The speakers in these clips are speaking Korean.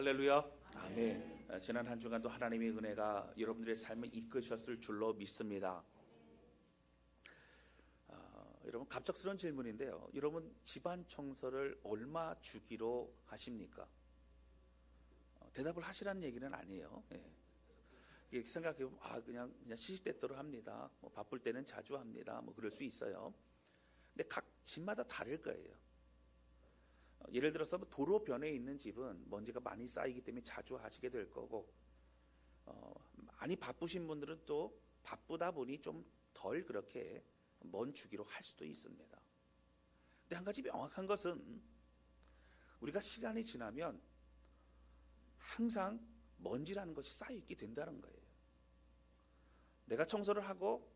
할렐루야. 아멘. 지난 한 주간도 하나님의 은혜가 여러분들의 삶을 이끄셨을 줄로 믿습니다. 여러분, 갑작스러운 질문인데요. 여러분, 집안 청소를 얼마 주기로 하십니까? 대답을 하시라는 얘기는 아니에요. 이렇게 생각해보면 그냥 시시때때로 합니다. 바쁠 때는 자주 합니다. 그럴 수 있어요. 근데 각 집마다 다를 거예요. 예를 들어서 도로변에 있는 집은 먼지가 많이 쌓이기 때문에 자주 하시게 될 거고, 많이 바쁘신 분들은 또 바쁘다 보니 좀 덜 그렇게 먼 주기로 할 수도 있습니다. 근데 한 가지 명확한 것은 우리가 시간이 지나면 항상 먼지라는 것이 쌓여있게 된다는 거예요. 내가 청소를 하고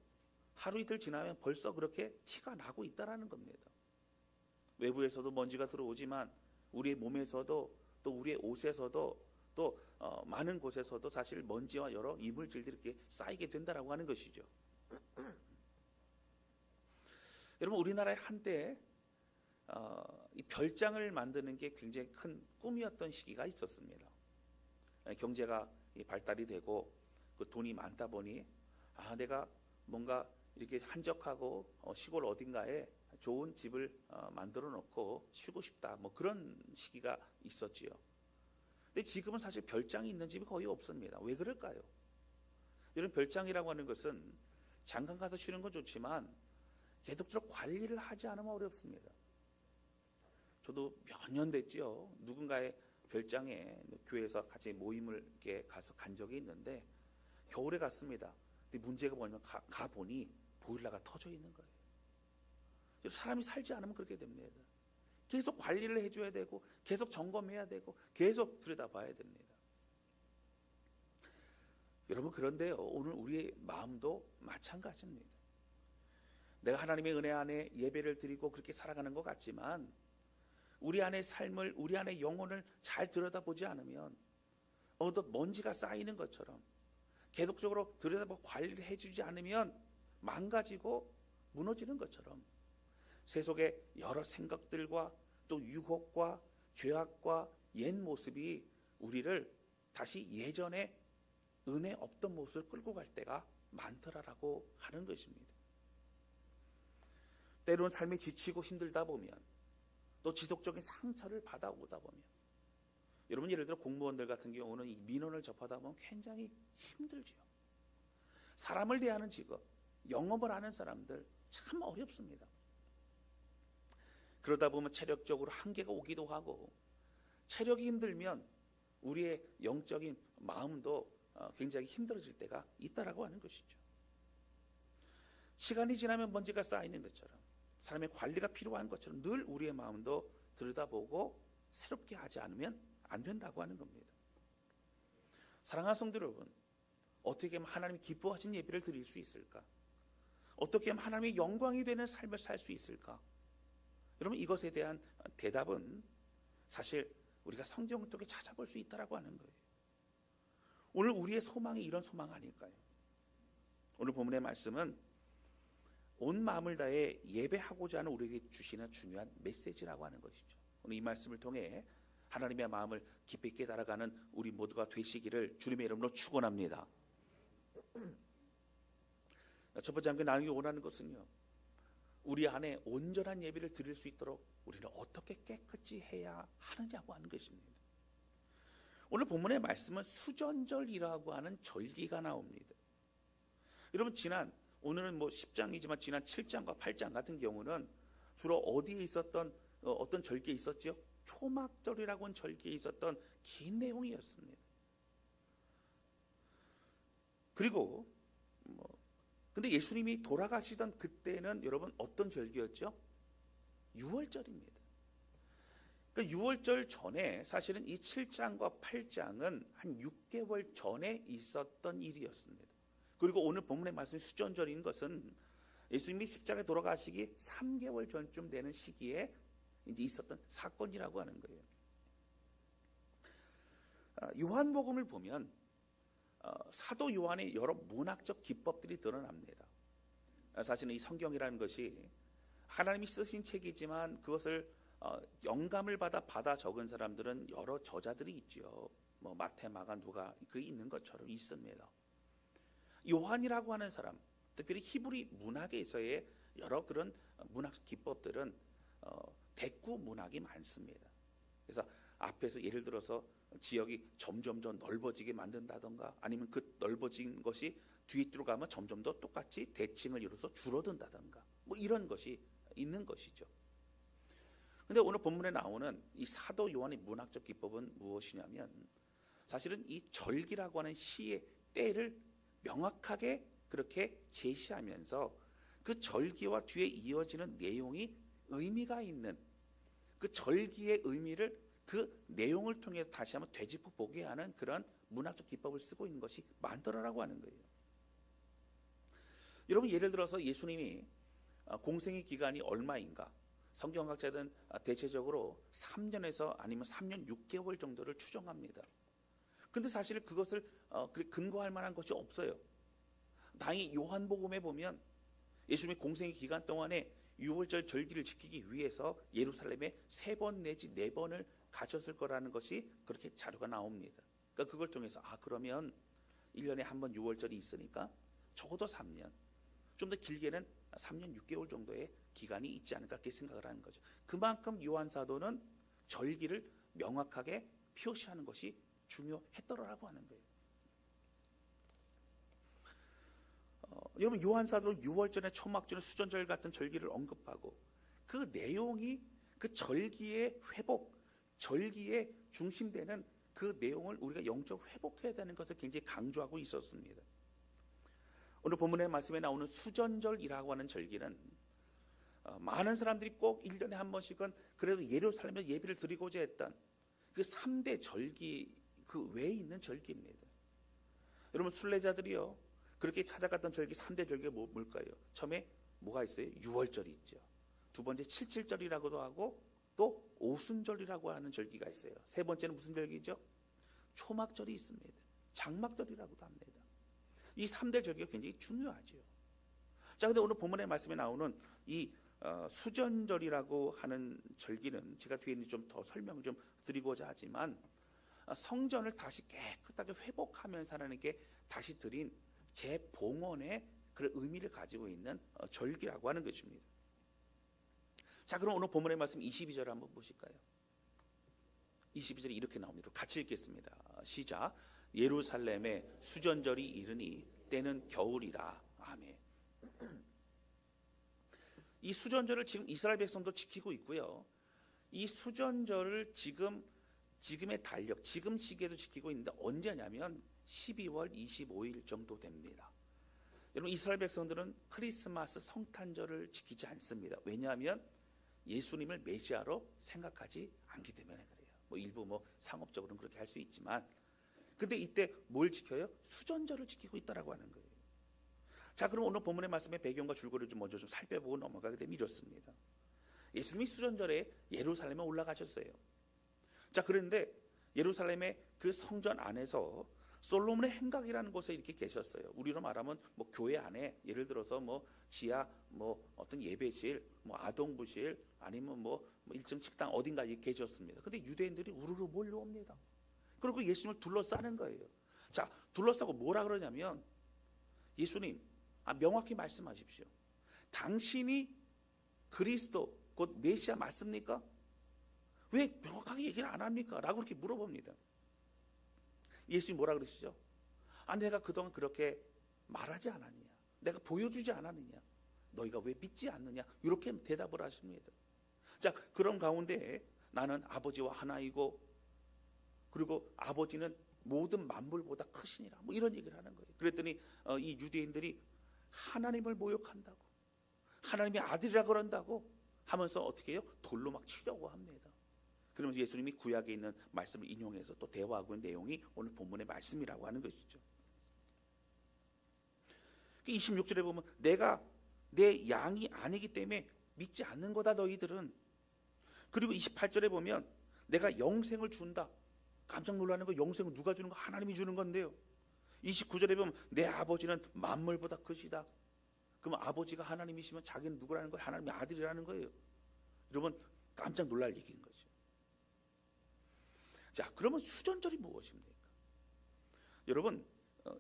하루 이틀 지나면 벌써 그렇게 티가 나고 있다는 겁니다. 외부에서도 먼지가 들어오지만 우리의 몸에서도 또 우리의 옷에서도 또 많은 곳에서도 사실 먼지와 여러 이물질들이 이렇게 쌓이게 된다라고 하는 것이죠. 여러분, 우리나라의 한때 이 별장을 만드는 게 굉장히 큰 꿈이었던 시기가 있었습니다. 경제가 발달이 되고 그 돈이 많다 보니 내가 뭔가 이렇게 한적하고 시골 어딘가에 좋은 집을 만들어 놓고 쉬고 싶다, 그런 시기가 있었지요. 근데 지금은 사실 별장이 있는 집이 거의 없습니다. 왜 그럴까요? 이런 별장이라고 하는 것은 잠깐 가서 쉬는 건 좋지만 계속적으로 관리를 하지 않으면 어렵습니다. 저도 몇 년 됐지요. 누군가의 별장에 교회에서 같이 모임을 이렇게 가서 간 적이 있는데 겨울에 갔습니다. 근데 문제가 뭐냐면 가보니 보일러가 터져 있는 거예요. 사람이 살지 않으면 그렇게 됩니다. 계속 관리를 해줘야 되고 계속 점검해야 되고 계속 들여다봐야 됩니다. 여러분, 그런데요, 오늘 우리의 마음도 마찬가지입니다. 내가 하나님의 은혜 안에 예배를 드리고 그렇게 살아가는 것 같지만 우리 안의 삶을, 우리 안의 영혼을 잘 들여다보지 않으면 어느덧 먼지가 쌓이는 것처럼 계속적으로 들여다보고 관리를 해주지 않으면 망가지고 무너지는 것처럼 세속의 여러 생각들과 또 유혹과 죄악과 옛 모습이 우리를 다시 예전에 은혜 없던 모습을 끌고 갈 때가 많더라라고 하는 것입니다. 때로는 삶이 지치고 힘들다 보면 또 지속적인 상처를 받아오다 보면, 여러분, 예를 들어 공무원들 같은 경우는 이 민원을 접하다 보면 굉장히 힘들죠. 사람을 대하는 직업, 영업을 하는 사람들 참 어렵습니다. 그러다 보면 체력적으로 한계가 오기도 하고, 체력이 힘들면 우리의 영적인 마음도 굉장히 힘들어질 때가 있다라고 하는 것이죠. 시간이 지나면 먼지가 쌓이는 것처럼, 사람의 관리가 필요한 것처럼 늘 우리의 마음도 들여다보고 새롭게 하지 않으면 안 된다고 하는 겁니다. 사랑하는 성도 여러분, 어떻게 하면 하나님이 기뻐하신 예배를 드릴 수 있을까? 어떻게 하면 하나님의 영광이 되는 삶을 살 수 있을까? 여러분, 이것에 대한 대답은 사실 우리가 성경을 통해 찾아볼 수 있다라고 하는 거예요. 오늘 우리의 소망이 이런 소망 아닐까요? 오늘 본문의 말씀은 온 마음을 다해 예배하고자 하는 우리에게 주시는 중요한 메시지라고 하는 것이죠. 오늘 이 말씀을 통해 하나님의 마음을 깊이 깨달아가는 우리 모두가 되시기를 주님의 이름으로 축원합니다. 첫 번째 함께 나누기 원하는 것은요, 우리 안에 온전한 예배를 드릴 수 있도록 우리는 어떻게 깨끗이 해야 하느냐고 하는 것입니다. 오늘 본문의 말씀은 수전절이라고 하는 절기가 나옵니다. 여러분, 오늘은 10장이지만 지난 7장과 8장 같은 경우는 주로 어디에 있었던 어떤 절기에 있었죠? 초막절이라고 하는 절기에 있었던 긴 내용이었습니다. 그리고 근데 예수님이 돌아가시던 그때는 여러분 어떤 절기였죠? 유월절입니다. 그러니까 유월절 전에 사실은 이 7장과 8장은 한 6개월 전에 있었던 일이었습니다. 그리고 오늘 본문의 말씀 수전절인 것은 예수님이 십자가에 돌아가시기 3개월 전쯤 되는 시기에 이제 있었던 사건이라고 하는 거예요. 요한복음을 보면 사도 요한의 여러 문학적 기법들이 드러납니다. 사실은 이 성경이라는 것이 하나님이 쓰신 책이지만 그것을 영감을 받아 적은 사람들은 여러 저자들이 있죠. 뭐 마태, 마가, 누가 그 있는 것처럼 있습니다. 요한이라고 하는 사람, 특별히 히브리 문학에서의 여러 그런 문학 기법들은 대꾸 문학이 많습니다. 그래서 앞에서 예를 들어서 지역이 점점 더 넓어지게 만든다던가, 아니면 그 넓어진 것이 뒤에 들어가면 점점 더 똑같이 대칭을 이루어서 줄어든다던가, 뭐 이런 것이 있는 것이죠. 근데 오늘 본문에 나오는 이 사도 요한의 문학적 기법은 무엇이냐면, 사실은 이 절기라고 하는 시의 때를 명확하게 그렇게 제시하면서 그 절기와 뒤에 이어지는 내용이 의미가 있는, 그 절기의 의미를 그 내용을 통해서 다시 한번 되짚어 보게 하는 그런 문학적 기법을 쓰고 있는 것이 만더라라고 하는 거예요. 여러분, 예를 들어서 예수님이 공생의 기간이 얼마인가? 성경학자들은 대체적으로 3년에서 아니면 3년 6개월 정도를 추정합니다. 근데 사실 그것을 근거할 만한 것이 없어요. 다행히 요한복음에 보면 예수님의 공생의 기간 동안에 유월절 절기를 지키기 위해서 예루살렘에 3번 내지 4번을 가셨을 거라는 것이 그렇게 자료가 나옵니다. 그러니까 그걸 통해서 그러면 1년에 한 번 유월절이 있으니까 적어도 3년, 좀 더 길게는 3년 6개월 정도의 기간이 있지 않을까 그렇게 생각을 하는 거죠. 그만큼 요한 사도는 절기를 명확하게 표시하는 것이 중요했더라고 하는 거예요. 여러분, 요한 사도는 유월절에 초막절에 수전절 같은 절기를 언급하고, 그 내용이 그 절기의 회복, 절기에 중심되는 그 내용을 우리가 영적으로 회복해야 되는 것을 굉장히 강조하고 있었습니다. 오늘 본문의 말씀에 나오는 수전절이라고 하는 절기는 많은 사람들이 꼭 1년에 한 번씩은 그래도 예루살렘에서 예배를 드리고자 했던 그 3대 절기 그 외에 있는 절기입니다. 여러분, 순례자들이요 그렇게 찾아갔던 절기 3대 절기가 뭘까요? 처음에 뭐가 있어요? 유월절이 있죠. 두 번째 칠칠절이라고도 하고, 또 오순절이라고 하는 절기가 있어요. 세 번째는 무슨 절기죠? 초막절이 있습니다. 장막절이라고도 합니다. 이 3대 절기가 굉장히 중요하죠. 자, 근데 오늘 본문의 말씀에 나오는 이 수전절이라고 하는 절기는 제가 뒤에 좀 더 설명을 좀 드리고자 하지만, 성전을 다시 깨끗하게 회복하면서 하나님께 다시 드린 재봉헌의 그런 의미를 가지고 있는 절기라고 하는 것입니다. 자, 그럼 오늘 본문의 말씀 22절 한번 보실까요? 22절이 이렇게 나옵니다. 같이 읽겠습니다. 시작. 예루살렘에 수전절이 이르니 때는 겨울이라. 아멘. 이 수전절을 지금 이스라엘 백성도 지키고 있고요. 이 수전절을 지금의 달력, 지금 시기에도 지키고 있는데 언제냐면 12월 25일 정도 됩니다. 여러분, 이스라엘 백성들은 크리스마스 성탄절을 지키지 않습니다. 왜냐하면 예수님을 메시아로 생각하지 않기 때문에 그래요. 일부 상업적으로는 그렇게 할 수 있지만, 근데 이때 뭘 지켜요? 수전절을 지키고 있다라고 하는 거예요. 자, 그럼 오늘 본문의 말씀의 배경과 줄거리를 좀 먼저 좀 살펴보고 넘어가게 되면 이렇습니다. 예수님이 수전절에 예루살렘에 올라가셨어요. 자, 그런데 예루살렘의 그 성전 안에서 솔로몬의 행각이라는 곳에 이렇게 계셨어요. 우리로 말하면 교회 안에 예를 들어서 지하 어떤 예배실, 아동부실, 아니면 1층 식당 어딘가에 계셨습니다. 근데 유대인들이 우르르 몰려옵니다. 그리고 예수님을 둘러싸는 거예요. 자, 둘러싸고 뭐라 그러냐면, 예수님, 명확히 말씀하십시오. 당신이 그리스도 곧 메시아 맞습니까? 왜 명확하게 얘기를 안 합니까? 라고 그렇게 물어봅니다. 예수님 뭐라 그러시죠? 내가 그동안 그렇게 말하지 않았느냐? 내가 보여주지 않았느냐? 너희가 왜 믿지 않느냐? 이렇게 대답을 하십니다. 자, 그런 가운데 나는 아버지와 하나이고, 그리고 아버지는 모든 만물보다 크시니라, 이런 얘기를 하는 거예요. 그랬더니 이 유대인들이 하나님을 모욕한다고, 하나님의 아들이라 그런다고 하면서 어떻게 해요? 돌로 막 치려고 합니다. 그러면서 예수님이 구약에 있는 말씀을 인용해서 또 대화하고 있는 내용이 오늘 본문의 말씀이라고 하는 것이죠. 26절에 보면 내가 내 양이 아니기 때문에 믿지 않는 거다 너희들은. 그리고 28절에 보면 내가 영생을 준다. 깜짝 놀라는 거, 영생을 누가 주는 거? 하나님이 주는 건데요. 29절에 보면 내 아버지는 만물보다 크시다. 그러면 아버지가 하나님이시면 자기는 누구라는 거예요? 하나님의 아들이라는 거예요. 여러분, 깜짝 놀랄 얘기인 거죠. 자, 그러면 수전절이 무엇입니까? 여러분,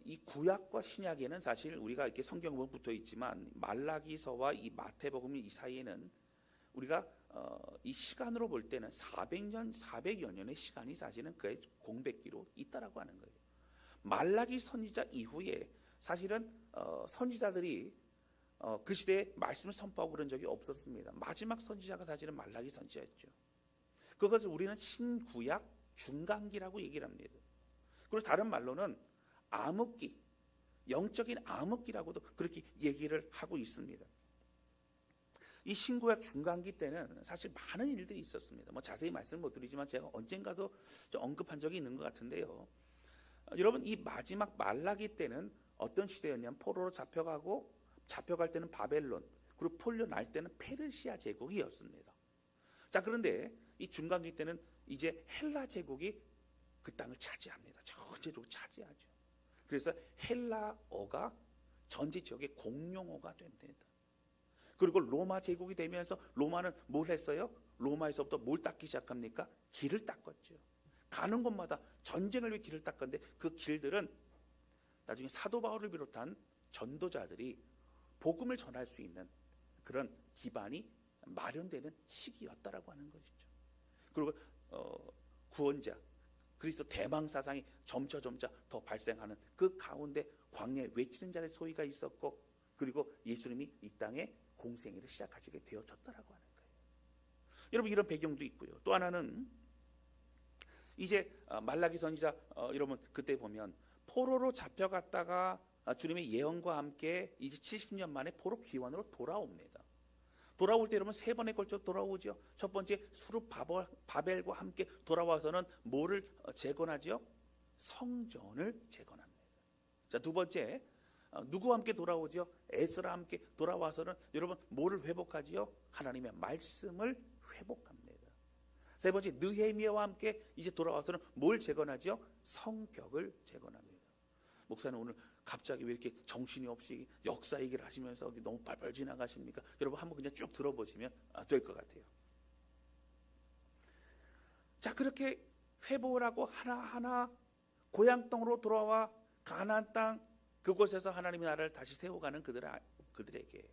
이 구약과 신약에는 사실 우리가 이렇게 성경은 붙어 있지만 말라기서와 이 마태복음 이 사이에는 우리가 이 시간으로 볼 때는 400여 년의 시간이 사실은 그의 공백기로 있다라고 하는 거예요. 말라기 선지자 이후에 사실은 선지자들이 그 시대에 말씀을 선포하고 그런 적이 없었습니다. 마지막 선지자가 사실은 말라기 선지자였죠. 그것을 우리는 신구약 중간기라고 얘기를 합니다. 그리고 다른 말로는 암흑기, 영적인 암흑기라고도 그렇게 얘기를 하고 있습니다. 이 신구약 중간기 때는 사실 많은 일들이 있었습니다. 뭐 자세히 말씀 못 드리지만 제가 언젠가도 좀 언급한 적이 있는 것 같은데요. 여러분, 이 마지막 말라기 때는 어떤 시대였냐면 포로로 잡혀갈 때는 바벨론, 그리고 풀려날 때는 페르시아 제국이었습니다. 자, 그런데 이 중간기 때는 이제 헬라 제국이 그 땅을 차지합니다. 전체적으로 차지하죠. 그래서 헬라어가 전체 지역의 공용어가 됩니다. 그리고 로마 제국이 되면서 로마는 뭘 했어요? 로마에서부터 뭘 닦기 시작합니까? 길을 닦았죠. 가는 곳마다 전쟁을 위해 길을 닦았는데 그 길들은 나중에 사도 바울을 비롯한 전도자들이 복음을 전할 수 있는 그런 기반이 마련되는 시기였다라고 하는 것이죠. 그리고 구원자 그리스도 대망 사상이 점차 더 발생하는 그 가운데 광야에 외치는 자의 소위가 있었고, 그리고 예수님이 이 땅에 공생애를 시작하시게 되어졌다라고 하는 거예요. 여러분, 이런 배경도 있고요. 또 하나는 이제 말라기 선지자 여러분 그때 보면 포로로 잡혀갔다가 주님의 예언과 함께 이제 70년 만에 포로 귀환으로 돌아옵니다. 돌아올 때 여러분 세 번에 걸쳐 돌아오죠. 첫 번째 수룹 바벨과 함께 돌아와서는 뭐를 재건하죠? 성전을 재건합니다. 자, 두 번째 누구와 함께 돌아오죠? 에스라 함께 돌아와서는 여러분 뭐를 회복하지요? 하나님의 말씀을 회복합니다. 세 번째 느헤미야와 함께 이제 돌아와서는 뭘 재건하죠? 성벽을 재건합니다. 목사는 오늘 갑자기 왜 이렇게 정신이 없이 역사 얘기를 하시면서 너무 빨빨 지나가십니까? 여러분 한번 그냥 쭉 들어보시면 될 것 같아요. 자, 그렇게 회복을 하고 하나하나 고향 땅으로 돌아와 가나안 땅 그곳에서 하나님의 나라를 다시 세워가는 그들에게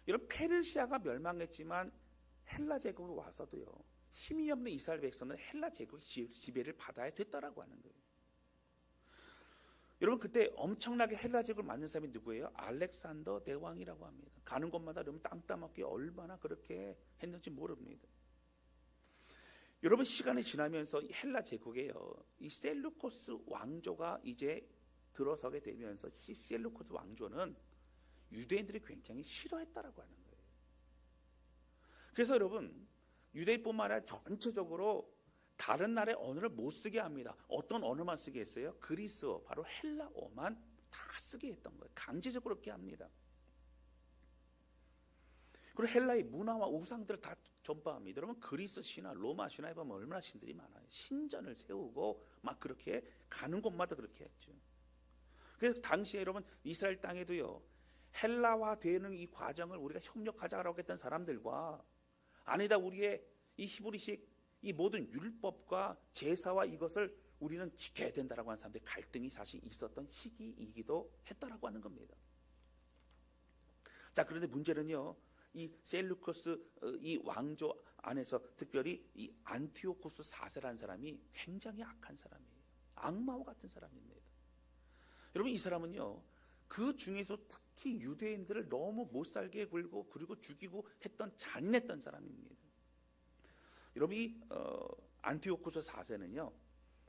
여러분 페르시아가 멸망했지만 헬라 제국이 와서도요 힘이 없는 이스라엘 백성은 헬라 제국의 지배를 받아야 됐다라고 하는 거예요. 여러분 그때 엄청나게 헬라 제국을 만든 사람이 누구예요? 알렉산더 대왕이라고 합니다. 가는 곳마다 여러분 땅 따먹기 얼마나 그렇게 했는지 모릅니다. 여러분 시간이 지나면서 이 헬라 제국에요 이 셀루코스 왕조가 이제 들어서게 되면서 셀루코스 왕조는 유대인들이 굉장히 싫어했다라고 하는 거예요. 그래서 여러분 유대인뿐만 아니라 전체적으로 다른 나라의 언어를 못 쓰게 합니다. 어떤 언어만 쓰게 했어요? 그리스어, 바로 헬라어만 다 쓰게 했던 거예요. 강제적으로 그렇게 합니다. 그리고 헬라의 문화와 우상들을 다 전파합니다. 여러분 그리스 신화, 로마 신화에 보면 얼마나 신들이 많아요. 신전을 세우고 막 그렇게 가는 곳마다 그렇게 했죠. 그래서 당시에 여러분 이스라엘 땅에도요 헬라화 되는 이 과정을 우리가 협력하자라고 했던 사람들과 아니다 우리의 이 히브리식 이 모든 율법과 제사와 이것을 우리는 지켜야 된다라고 하는 사람들의 갈등이 사실 있었던 시기이기도 했다라고 하는 겁니다. 자, 그런데 문제는요 이 셀루코스 이 왕조 안에서 특별히 이 안티오쿠스 4세라는 사람이 굉장히 악한 사람이에요. 악마와 같은 사람입니다. 여러분 이 사람은요 그 중에서 특히 유대인들을 너무 못살게 굴고 그리고 죽이고 했던 잔인했던 사람입니다. 여러분 이 안티오쿠스 4세는요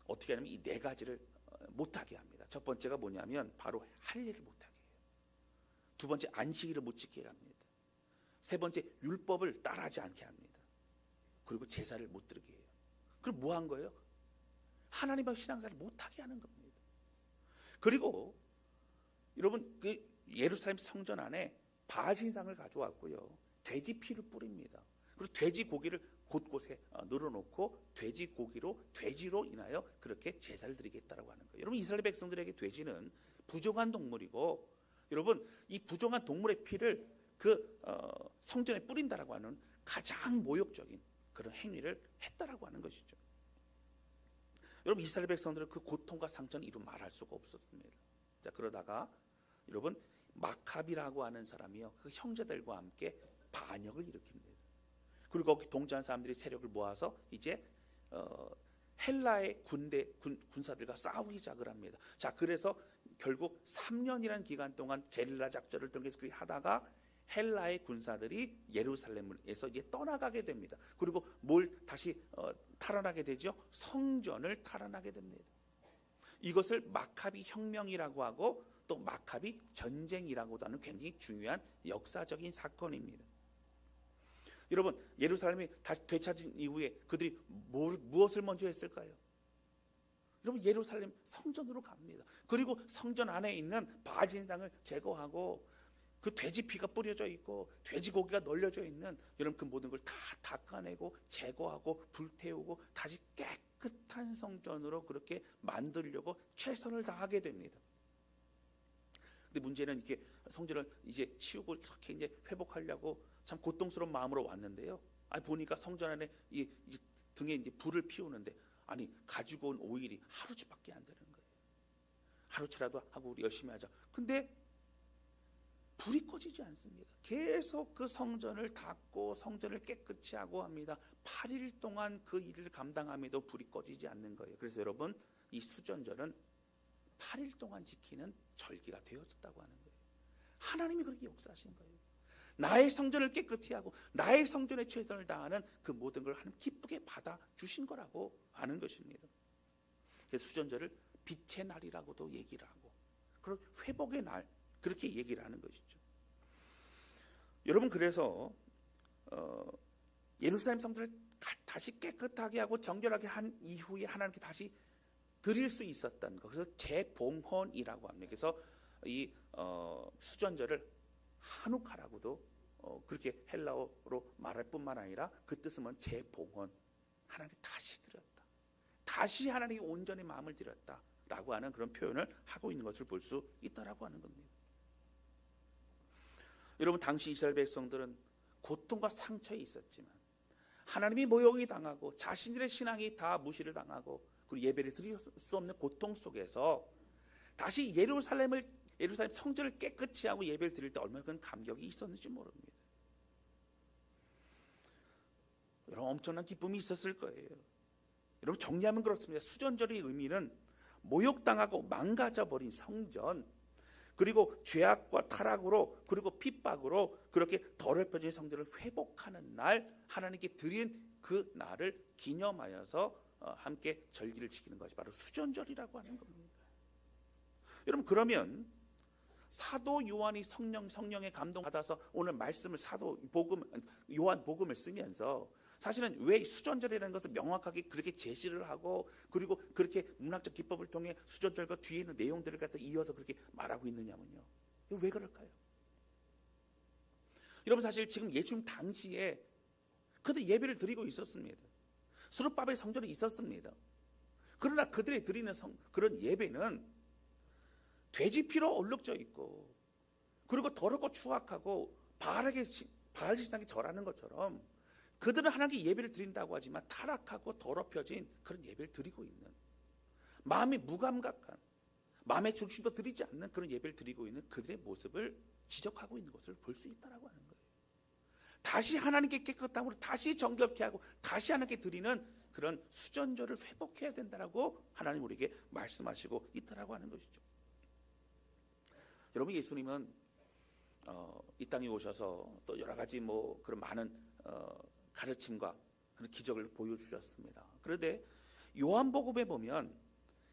어떻게 하냐면 이 네 가지를 못하게 합니다. 첫 번째가 뭐냐면 바로 할례를 못하게 해요. 두 번째 안식일을 못 지키게 합니다. 세 번째 율법을 따라하지 않게 합니다. 그리고 제사를 못 드리게 해요. 그럼 뭐 한 거예요? 하나님과 신앙생활을 못하게 하는 겁니다. 그리고 여러분 그 예루살렘 성전 안에 바알 신상을 가져왔고요 돼지 피를 뿌립니다. 그리고 돼지 고기를 곳곳에 늘어놓고 돼지로 인하여 그렇게 제사를 드리겠다라고 하는 거예요. 여러분 이스라엘 백성들에게 돼지는 부정한 동물이고 여러분 이 부정한 동물의 피를 그 성전에 뿌린다라고 하는 가장 모욕적인 그런 행위를 했다라고 하는 것이죠. 여러분, 이스라엘 백성들은 그 고통과 상처는 이루 말할 수가 없었습니다. 자, 그러다가 여러분, 마카비라고 하는 사람이요, 그 형제들과 함께 반역을 일으킵니다. 그리고 거기 동조한 사람들이 세력을 모아서 이제 헬라의 군사들과 싸우기 시작을 합니다. 자, 그래서 결국 3년이라는 기간 동안 게릴라 작전을 통해서 그렇게 하다가 헬라의 군사들이 예루살렘에서 이제 떠나가게 됩니다. 그리고 뭘 다시 탈환하게 되죠? 성전을 탈환하게 됩니다. 이것을 마카비 혁명이라고 하고 또 마카비 전쟁이라고도 하는 굉장히 중요한 역사적인 사건입니다. 여러분, 예루살렘이 다시 되찾은 이후에 그들이 무엇을 먼저 했을까요? 여러분, 예루살렘 성전으로 갑니다. 그리고 성전 안에 있는 바알 신상을 제거하고 그 돼지 피가 뿌려져 있고 돼지고기가 널려져 있는 여러분 그 모든 걸 다 닦아내고 제거하고 불태우고 다시 깨끗한 성전으로 그렇게 만들려고 최선을 다하게 됩니다. 근데 문제는 이게 성전을 이제 치우고 이렇게 이제 회복하려고 참 고통스러운 마음으로 왔는데요. 보니까 성전 안에 이제 등에 이제 불을 피우는데 가지고 온 오일이 하루치밖에 안 되는 거예요. 하루치라도 하고 우리 열심히 하자. 근데 불이 꺼지지 않습니다. 계속 그 성전을 닦고 성전을 깨끗이 하고 합니다. 8일 동안 그 일을 감당함에도 불이 꺼지지 않는 거예요. 그래서 여러분, 이 수전절은 8일 동안 지키는 절기가 되어졌다고 하는 거예요. 하나님이 그렇게 역사하신 거예요. 나의 성전을 깨끗이 하고 나의 성전에 최선을 다하는 그 모든 걸 하나님 기쁘게 받아주신 거라고 하는 것입니다. 그래서 수전절을 빛의 날이라고도 얘기를 하고 그런 회복의 날 그렇게 얘기를 하는 것이죠. 여러분, 그래서 예루살렘 성전을 다시 깨끗하게 하고 정결하게 한 이후에 하나님께 다시 드릴 수 있었던 것, 그래서 재봉헌이라고 합니다. 그래서 이 수전절을 하누카라고도 그렇게 헬라어로 말할 뿐만 아니라 그 뜻은 재봉헌, 하나님께 다시 드렸다, 다시 하나님께 온전히 마음을 드렸다라고 하는 그런 표현을 하고 있는 것을 볼 수 있다라고 하는 겁니다. 여러분, 당시 이스라엘 백성들은 고통과 상처에 있었지만 하나님이 모욕이 당하고 자신들의 신앙이 다 무시를 당하고 그리고 예배를 드릴 수 없는 고통 속에서 다시 예루살렘 성전을 깨끗이 하고 예배를 드릴 때 얼마나 큰 감격이 있었는지 모릅니다. 여러분, 엄청난 기쁨이 있었을 거예요. 여러분, 정리하면 그렇습니다. 수전절의 의미는 모욕당하고 망가져버린 성전, 그리고 죄악과 타락으로 그리고 핍박으로 그렇게 더럽혀진 성전을 회복하는 날, 하나님께 드린 그 날을 기념하여서 함께 절기를 지키는 것이 바로 수전절이라고 하는 겁니다. 여러분, 그러면 사도 요한이 성령의 감동받아서 오늘 말씀을 요한 복음을 쓰면서 사실은 왜 수전절이라는 것을 명확하게 그렇게 제시를 하고 그리고 그렇게 문학적 기법을 통해 수전절과 뒤에 있는 내용들을 갖다 이어서 그렇게 말하고 있느냐면요, 왜 그럴까요? 여러분, 사실 지금 예수님 당시에 그들 예배를 드리고 있었습니다. 수르바벨 성전이 있었습니다. 그러나 그들이 드리는 그런 예배는 돼지 피로 얼룩져 있고 그리고 더럽고 추악하고 바알 신상에 절하는 것처럼 그들은 하나님께 예배를 드린다고 하지만 타락하고 더럽혀진 그런 예배를 드리고 있는, 마음이 무감각한, 마음의 중심도 드리지 않는 그런 예배를 드리고 있는 그들의 모습을 지적하고 있는 것을 볼 수 있다라고 하는 거예요. 다시 하나님께 깨끗함으로 다시 정결케 하고 다시 하나님께 드리는 그런 수전절을 회복해야 된다라고 하나님 우리에게 말씀하시고 있다라고 하는 것이죠. 여러분, 예수님은 이 땅에 오셔서 또 여러 가지 그런 많은 가르침과 그런 기적을 보여주셨습니다. 그런데 요한복음에 보면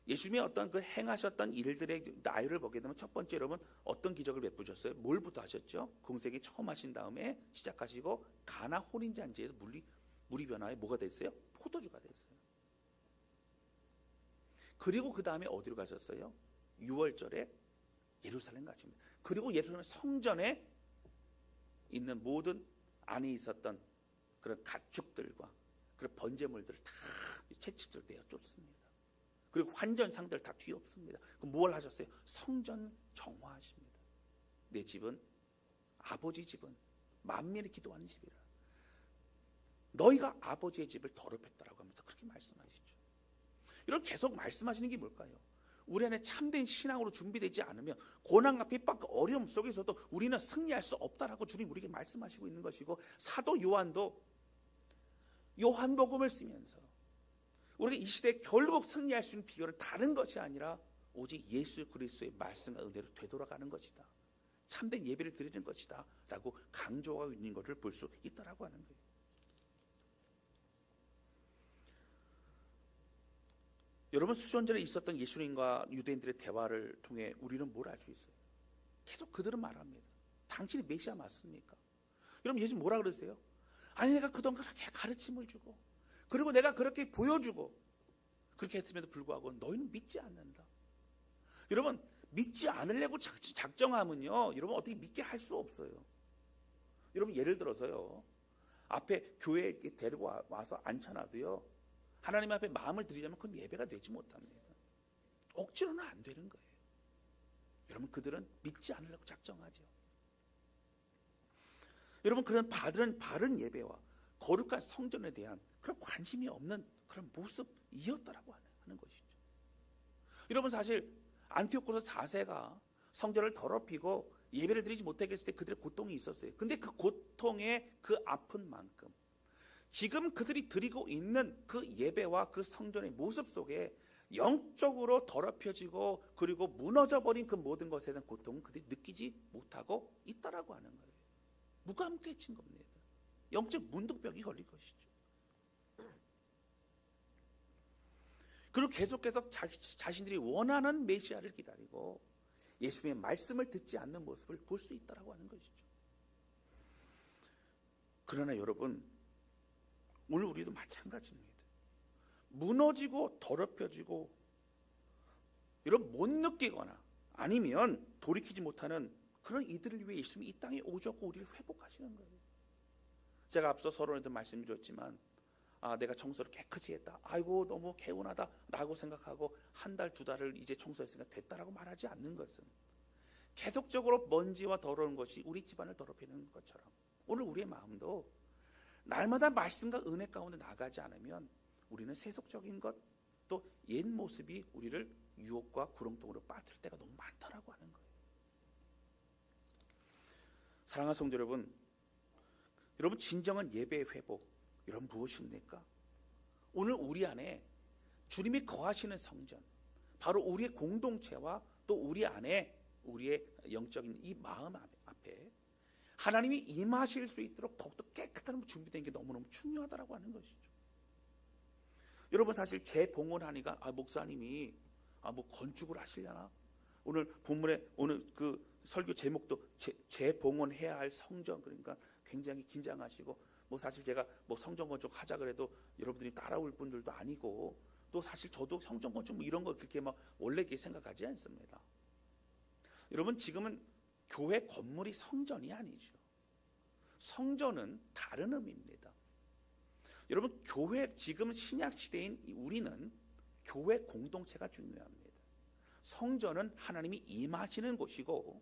예수님의 어떤 그 행하셨던 일들의 나열을 보게 되면 첫 번째, 여러분, 어떤 기적을 베푸셨어요? 뭘부터 하셨죠? 공생이 처음 하신 다음에 시작하시고 가나 혼인잔치에서 물이 변화해 뭐가 됐어요? 포도주가 됐어요. 그리고 그 다음에 어디로 가셨어요? 6월절에 예루살렘 가십니다. 그리고 예루살렘 성전에 있는 모든 안에 있었던 그런 가축들과 그런 번제물들을 다 채찍질 내어 쫓습니다. 그리고 환전상들 다 뒤엎습니다. 그럼 뭘 하셨어요? 성전 정화하십니다. 내 집은, 아버지 집은 만민이 기도하는 집이라. 너희가 아버지의 집을 더럽혔다라고 하면서 그렇게 말씀하시죠. 이런 계속 말씀하시는 게 뭘까요? 우리 안에 참된 신앙으로 준비되지 않으면 고난과 핍박, 어려움 속에서도 우리는 승리할 수 없다라고 주님 우리에게 말씀하시고 있는 것이고, 사도 요한도 요한복음을 쓰면서 우리가 이 시대에 결국 승리할 수 있는 비결은 다른 것이 아니라 오직 예수 그리스도의 말씀과 은혜로 되돌아가는 것이다, 참된 예배를 드리는 것이다 라고 강조하고 있는 것을 볼 수 있다라고 하는 거예요. 여러분, 수전 전에 있었던 예수님과 유대인들의 대화를 통해 우리는 뭘 알 수 있어요? 계속 그들은 말합니다. 당신이 메시아 맞습니까? 여러분, 예수님 뭐라 그러세요? 아니, 내가 그동안 그렇게 가르침을 주고 그리고 내가 그렇게 보여주고 그렇게 했음에도 불구하고 너희는 믿지 않는다. 여러분, 믿지 않으려고 작정하면요, 여러분 어떻게 믿게 할 수 없어요. 여러분, 예를 들어서요, 앞에 교회에 데리고 와서 앉혀놔도요, 하나님 앞에 마음을 드리자면 그건 예배가 되지 못합니다. 억지로는 안 되는 거예요. 여러분, 그들은 믿지 않으려고 작정하죠. 여러분, 그런 바른 예배와 거룩한 성전에 대한 그런 관심이 없는 그런 모습이었다라고 하는 것이죠. 여러분, 사실 안티오코스 4세가 성전을 더럽히고 예배를 드리지 못하게 했을 때 그들의 고통이 있었어요. 근데 그 고통의 그 아픈 만큼 지금 그들이 드리고 있는 그 예배와 그 성전의 모습 속에 영적으로 더럽혀지고 그리고 무너져버린 그 모든 것에 대한 고통은 그들이 느끼지 못하고 있다라고 하는 거예요. 무감각해진 겁니다. 영적 문득병이 걸린 것이죠. 그리고 계속해서 자신들이 원하는 메시아를 기다리고 예수님의 말씀을 듣지 않는 모습을 볼 수 있다라고 하는 것이죠. 그러나 여러분, 오늘 우리도 마찬가지입니다. 무너지고 더럽혀지고 이런 못 느끼거나 아니면 돌이키지 못하는 그런 이들을 위해 예수님이 이 땅에 오셨고 우리를 회복하시는 거예요. 제가 앞서 서론에도 말씀드렸지만, 내가 청소를 깨끗이 했다, 아이고 너무 개운하다 라고 생각하고 한 달, 두 달을 이제 청소했으니까 됐다라고 말하지 않는 것은, 계속적으로 먼지와 더러운 것이 우리 집안을 더럽히는 것처럼 오늘 우리의 마음도 날마다 말씀과 은혜 가운데 나가지 않으면 우리는 세속적인 것, 또 옛 모습이 우리를 유혹과 구렁텅이로 빠뜨릴 때가 너무 많다라고 하는 거예요. 사랑하는 성도 여러분, 여러분 진정한 예배의 회복, 여러분 무엇입니까? 오늘 우리 안에 주님이 거하시는 성전, 바로 우리의 공동체와 또 우리 안에 우리의 영적인 이 마음 앞에 하나님이 임하실 수 있도록 더욱더 깨끗한 준비된 게 너무너무 중요하다라고 하는 것이죠. 여러분, 사실 재봉헌하니까 목사님이 뭐 건축을 하시려나? 오늘 본문에 오늘 그 설교 제목도 재봉헌해야 할 성전, 그러니까 굉장히 긴장하시고, 뭐 사실 제가 뭐 성전 건축 하자 그래도 여러분들이 따라올 분들도 아니고, 또 사실 저도 성전 건축 뭐 이런 거 그렇게 막 원래 그렇게 생각하지 않습니다. 여러분, 지금은 교회 건물이 성전이 아니죠. 성전은 다른 의미입니다. 여러분, 교회, 지금 신약 시대인 우리는 교회 공동체가 중요합니다. 성전은 하나님이 임하시는 곳이고,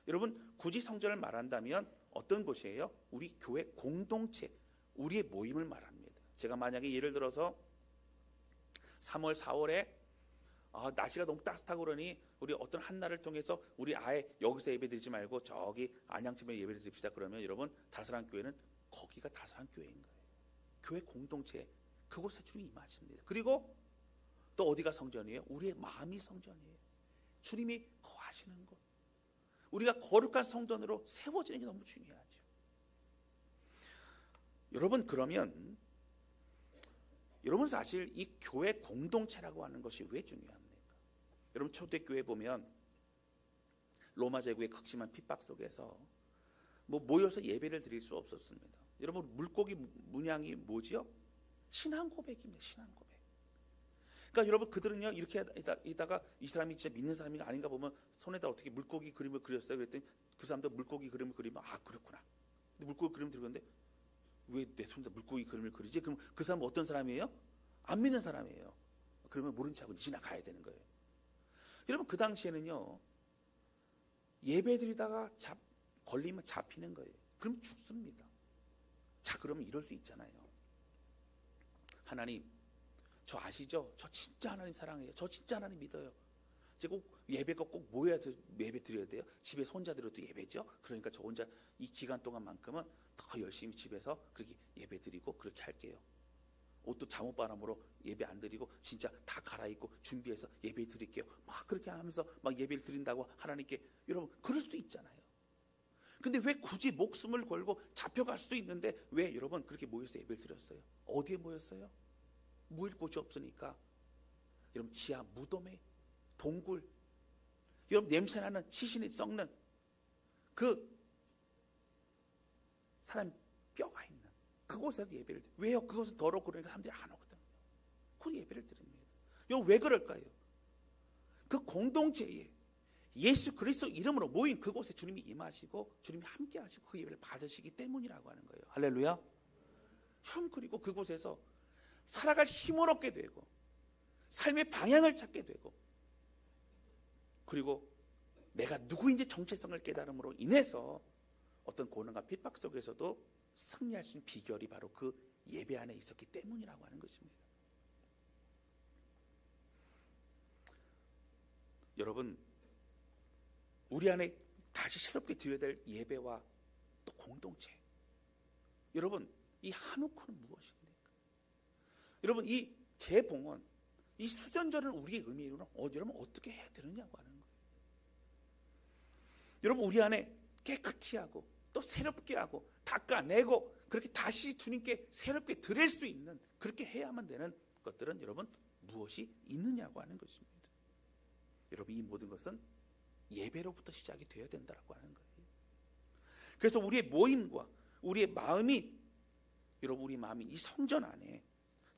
여러분 굳이 성전을 말한다면 어떤 곳이에요? 우리 교회 공동체, 우리의 모임을 말합니다. 제가 만약에 예를 들어서 3월, 4월에 날씨가 너무 따뜻하고 그러니 우리 어떤 한 날을 통해서 우리 아예 여기서 예배드리지 말고 저기 안양쯤에 예배를 드립시다. 그러면 여러분, 다스란 교회는 거기가 다스란 교회인 거예요. 교회 공동체, 그곳에 주님이 임하십니다. 그리고 또 어디가 성전이에요? 우리의 마음이 성전이에요. 주님이 거하시는 곳, 우리가 거룩한 성전으로 세워지는 게 너무 중요하죠. 여러분, 그러면 여러분, 사실 이 교회 공동체라고 하는 것이 왜 중요합니까? 여러분, 초대교회 보면 로마 제국의 극심한 핍박 속에서 뭐 모여서 예배를 드릴 수 없었습니다. 여러분, 물고기 문양이 뭐지요? 신앙 고백입니다. 신앙 고백. 그러니까 여러분, 그들은요 이렇게 이따가 이 사람이 진짜 믿는 사람인가 아닌가 보면 손에다 어떻게 물고기 그림을 그렸어요. 그랬더니 그 사람도 물고기 그림을 그리면 그렇구나. 근데 물고기 그림 들었는데 왜 내 손에다 물고기 그림을 그리지? 그럼 그 사람은 어떤 사람이에요? 안 믿는 사람이에요. 그러면 모른 척하고 지나가야 되는 거예요. 여러분, 그 당시에는요 예배 드리다가 걸리면 잡히는 거예요. 그럼 죽습니다. 자, 그러면 이럴 수 있잖아요. 하나님, 저 아시죠? 저 진짜 하나님 사랑해요. 저 진짜 하나님 믿어요. 제가 꼭 예배가 꼭 모여야 예배 드려야 돼요. 집에서 혼자 드려도 예배죠. 그러니까 저 혼자 이 기간 동안만큼은 더 열심히 집에서 그렇게 예배 드리고 그렇게 할게요. 옷도 잠옷바람으로 예배 안 드리고 진짜 다 갈아입고 준비해서 예배 드릴게요. 막 그렇게 하면서 막 예배를 드린다고 하나님께. 여러분, 그럴 수도 있잖아요. 근데 왜 굳이 목숨을 걸고 잡혀갈 수도 있는데 왜 여러분 그렇게 모여서 예배를 드렸어요? 어디에 모였어요? 모일 곳이 없으니까. 여러분, 지하 무덤에, 동굴, 여러분 냄새나는 시신이 썩는 그 사람 뼈가 있는 그곳에서 예배를 드려요. 왜요? 그곳은 더럽고 그러니까 사람들이 안 오거든요. 그 예배를 드립니다. 여러분, 왜 그럴까요? 그 공동체에 예수 그리스도 이름으로 모인 그곳에 주님이 임하시고 주님이 함께 하시고 그 예배를 받으시기 때문이라고 하는 거예요. 할렐루야. 형, 그리고 그곳에서 살아갈 힘을 얻게 되고 삶의 방향을 찾게 되고, 그리고 내가 누구인지 정체성을 깨달음으로 인해서 어떤 고난과 핍박 속에서도 승리할 수 있는 비결이 바로 그 예배 안에 있었기 때문이라고 하는 것입니다. 여러분, 우리 안에 다시 새롭게 드려야 될 예배와 또 공동체, 여러분, 이 한우코는 무엇입니까? 여러분, 이 재봉헌, 이 수전절을 우리의 의미로는 여러분 어떻게 해야 되느냐고 하는 거예요. 여러분, 우리 안에 깨끗이 하고 또 새롭게 하고 닦아내고 그렇게 다시 주님께 새롭게 드릴 수 있는, 그렇게 해야만 되는 것들은 여러분 무엇이 있느냐고 하는 것입니다. 여러분, 이 모든 것은 예배로부터 시작이 되어야 된다고 하는 거예요. 그래서 우리의 모임과 우리의 마음이, 여러분, 우리 마음이 이 성전 안에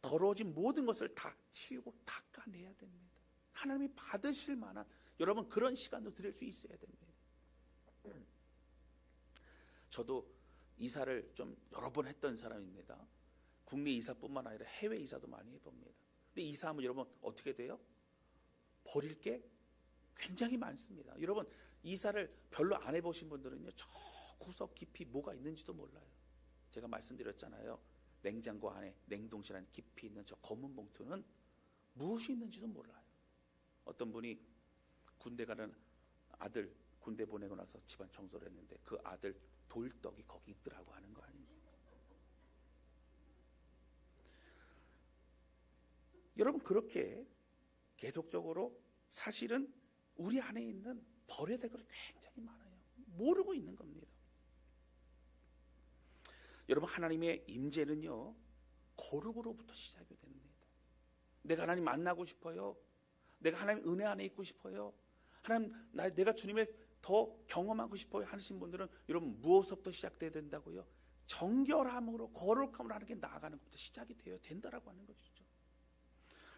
더러워진 모든 것을 다 치우고 닦아내야 됩니다. 하나님이 받으실 만한 여러분 그런 시간도 드릴 수 있어야 됩니다. 저도 이사를 좀 여러 번 했던 사람입니다. 국내 이사뿐만 아니라 해외 이사도 많이 해봅니다. 근데 이사하면 여러분 어떻게 돼요? 버릴 게 굉장히 많습니다. 여러분, 이사를 별로 안 해보신 분들은요, 저 구석 깊이 뭐가 있는지도 몰라요. 제가 말씀드렸잖아요. 냉장고 안에, 냉동실 안에 깊이 있는 저 검은 봉투는 무엇이 있는지도 몰라요. 어떤 분이 군대 가는 아들, 군대 보내고 나서 집안 청소를 했는데 그 아들 돌떡이 거기 있더라고 하는 거 아닙니까? 여러분, 그렇게 계속적으로 사실은 우리 안에 있는 버려야 될 것이 굉장히 많아요. 모르고 있는 겁니다. 여러분, 하나님의 임재는요, 거룩으로부터 시작이 됩니다. 내가 하나님 만나고 싶어요. 내가 하나님 은혜 안에 있고 싶어요. 하나님, 내가 주님의 더 경험하고 싶어요 하시는 분들은 여러분 무엇부터 시작돼야 된다고요? 정결함으로, 거룩함으로 하나님께 나아가는 것부터 시작이 되어야 된다라고 하는 것이죠.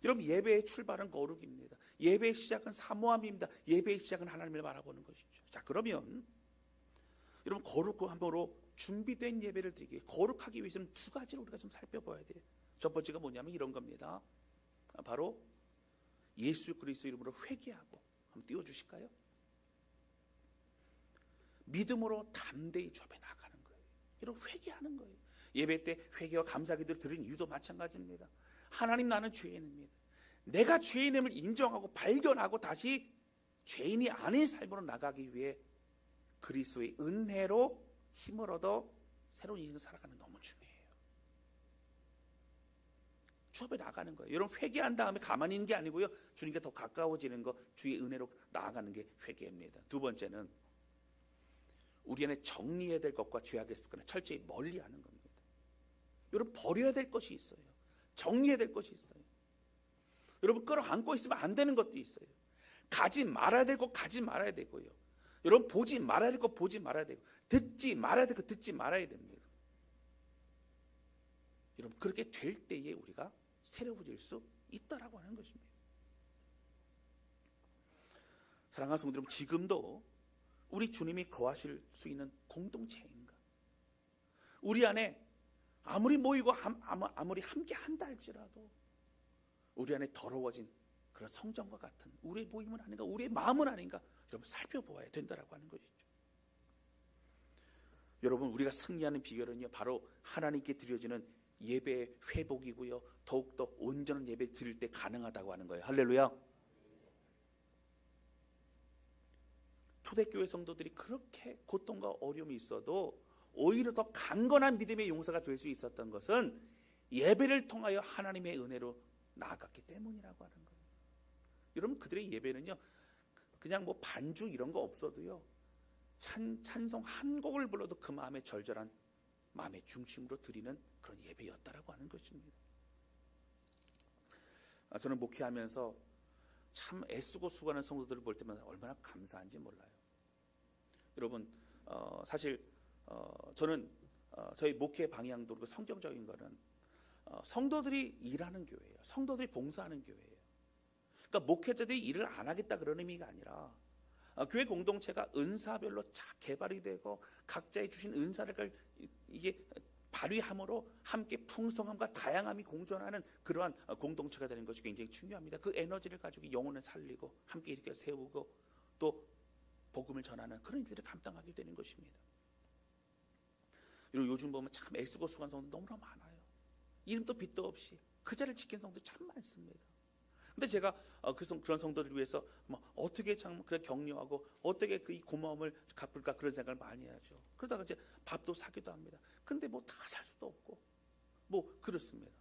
여러분, 예배의 출발은 거룩입니다. 예배의 시작은 사모함입니다. 예배의 시작은 하나님을 바라보는 것이죠. 자, 그러면 여러분, 거룩함으로 준비된 예배를 드리기, 거룩하기 위해서는 두 가지를 우리가 좀 살펴봐야 돼요. 첫 번째가 뭐냐면 이런 겁니다. 바로 예수 그리스도 이름으로 회개하고, 한번 띄워주실까요? 믿음으로 담대히 주 앞에 나가는 거예요. 이런 회개하는 거예요. 예배 때 회개와 감사기도를 드리는 이유도 마찬가지입니다. 하나님, 나는 죄인입니다. 내가 죄인임을 인정하고 발견하고 다시 죄인이 아닌 삶으로 나가기 위해 그리스도의 은혜로 힘을 얻어 새로운 인생을 살아가는 게 너무 중요해요. 주 앞에 나가는 거예요. 여러분, 회개한 다음에 가만히 있는 게 아니고요, 주님께 더 가까워지는 거, 주의 은혜로 나아가는 게 회개입니다. 두 번째는 우리 안에 정리해야 될 것과 죄악의 습관을 철저히 멀리하는 겁니다. 여러분, 버려야 될 것이 있어요. 정리해야 될 것이 있어요. 여러분, 끌어안고 있으면 안 되는 것도 있어요. 가지 말아야 되고 가지 말아야 되고요. 여러분, 보지 말아야 될 거 보지 말아야 되고, 듣지 말아야 될 거 듣지 말아야 됩니다. 여러분, 그렇게 될 때에 우리가 새로워질 수 있다라고 하는 것입니다. 사랑하는 성도 여러분, 지금도 우리 주님이 거하실 수 있는 공동체인가? 우리 안에 아무리 모이고 아무리 함께 한다 할지라도 우리 안에 더러워진 그런 성전과 같은 우리의 모임은 아닌가, 우리의 마음은 아닌가, 여러분 살펴보아야 된다라고 하는 것이죠. 여러분, 우리가 승리하는 비결은요, 바로 하나님께 드려지는 예배의 회복이고요. 더욱더 온전한 예배 드릴 때 가능하다고 하는 거예요. 할렐루야. 초대교회 성도들이 그렇게 고통과 어려움이 있어도 오히려 더 강건한 믿음의 용사가 될 수 있었던 것은 예배를 통하여 하나님의 은혜로 나아갔기 때문이라고 하는 거예요. 여러분, 그들의 예배는요, 그냥 뭐 반주 이런 거 없어도요, 찬송 한 곡을 불러도 그 마음의 절절한 마음의 중심으로 드리는 그런 예배였다라고 하는 것입니다. 저는 목회하면서 참 애쓰고 수고하는 성도들을 볼 때마다 얼마나 감사한지 몰라요. 여러분, 사실 저는 저희 목회 방향도 그리고 성경적인 거는 성도들이 일하는 교회예요. 성도들이 봉사하는 교회예요. 그러니까 목회자들이 일을 안 하겠다 그런 의미가 아니라 교회 공동체가 은사별로 잘 개발이 되고 각자의 주신 은사를 이게 발휘함으로 함께 풍성함과 다양함이 공존하는 그러한 공동체가 되는 것이 굉장히 중요합니다. 그 에너지를 가지고 영혼을 살리고 함께 이렇게 세우고 또 복음을 전하는 그런 일들을 감당하게 되는 것입니다. 요즘 보면 참 애쓰고 수고한 성도 너무나 많아요. 이름도 빛도 없이 그 자리를 지킨 성도 참 많습니다. 근데 제가 그런 성도들을 위해서 어떻게 참 그래 격려하고 어떻게 그 이 고마움을 갚을까 그런 생각을 많이 하죠. 그러다가 이제 밥도 사기도 합니다. 근데 뭐 다 살 수도 없고 뭐 그렇습니다.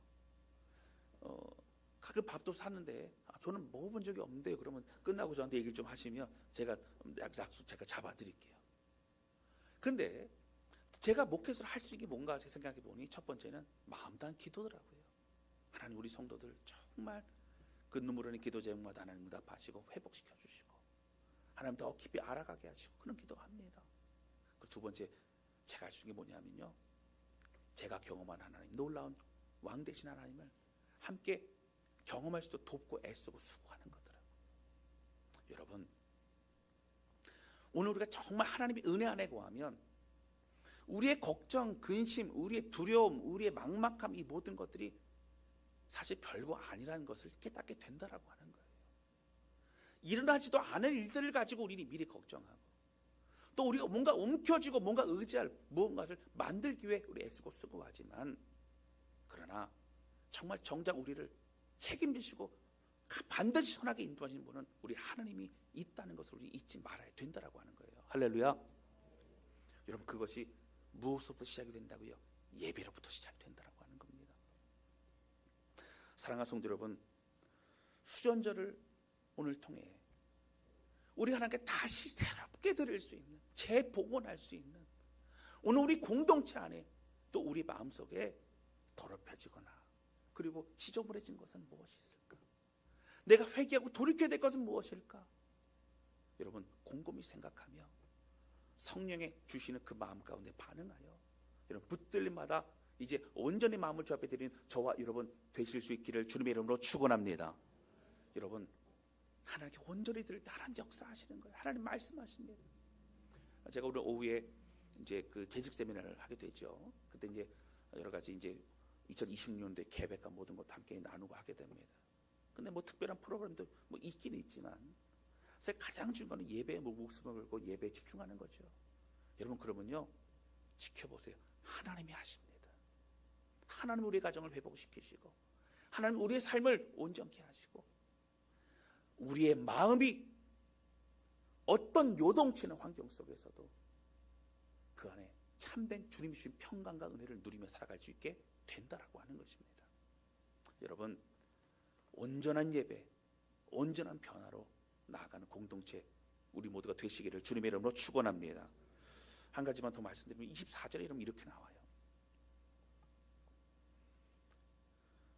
가끔 밥도 샀는데 저는 먹어본 적이 없는데요. 그러면 끝나고 저한테 얘기를 좀 하시면 제가 약속 제가 잡아드릴게요. 근데 제가 목회를 할 수 있는 게 뭔가 생각해 보니 첫 번째는 마음 다한 기도더라고요. 하나님, 우리 성도들 정말 그 눈물 흘리는 기도 제목마다 하나님 응답하시고 회복시켜 주시고 하나님 더 깊이 알아가게 하시고 그런 기도합니다. 그 두 번째 제가 할 수 있는 게 뭐냐면요, 제가 경험한 하나님, 놀라운 왕 되신 하나님을 함께 경험할 수도 돕고 애쓰고 수고하는 거더라고요. 여러분, 오늘 우리가 정말 하나님의 은혜 안에 거하면 우리의 걱정, 근심, 우리의 두려움, 우리의 막막함, 이 모든 것들이 사실 별거 아니라는 것을 깨닫게 된다라고 하는 거예요. 일어나지도 않을 일들을 가지고 우리는 미리 걱정하고 또 우리가 뭔가 움켜쥐고 뭔가 의지할 무언가를 만들기 위해 우리 애쓰고 수고하지만, 그러나 정말 정작 우리를 책임지시고 반드시 선하게 인도하시는 분은 우리 하나님이 있다는 것을 우리 잊지 말아야 된다라고 하는 거예요. 할렐루야. 여러분, 그것이 무엇으로부터 시작이 된다고요? 예배로부터 시작이 된다라고 하는 겁니다. 사랑하는 성도 여러분, 수전절을 오늘 통해 우리 하나님께 다시 새롭게 드릴 수 있는, 재복원할 수 있는, 오늘 우리 공동체 안에 또 우리 마음속에 더럽혀지거나 그리고 지저분해진 것은 무엇이 있을까? 내가 회개하고 돌이켜야 될 것은 무엇일까? 여러분, 곰곰이 생각하며 성령의 주시는 그 마음 가운데 반응하여 여러분 붙들림마다 이제 온전히 마음을 주 앞에 드리는 저와 여러분 되실 수 있기를 주님의 이름으로 축원합니다. 여러분, 하나님께 온전히 드릴 때 하나님 역사하시는 거예요. 하나님 말씀하십니다. 제가 오늘 오후에 이제 그 재직 세미나를 하게 되죠. 그때 이제 여러 가지 이제 2026년도에 계획과 모든 것 함께 나누고 하게 됩니다. 근데 뭐 특별한 프로그램도 뭐 있긴 있지만 가장 중요한 건 예배에 목숨을 걸고 예배에 집중하는 거죠. 여러분, 그러면요, 지켜보세요. 하나님이 하십니다. 하나님 우리의 가정을 회복시키시고 하나님 우리의 삶을 온전케 하시고 우리의 마음이 어떤 요동치는 환경 속에서도 그 안에 참된 주님이 주신 평강과 은혜를 누리며 살아갈 수 있게 된다라고 하는 것입니다. 여러분, 온전한 예배, 온전한 변화로 나아가는 공동체 우리 모두가 되시기를 주님의 이름으로 축원합니다. 한 가지만 더 말씀드리면 24절에 이렇게 나와요.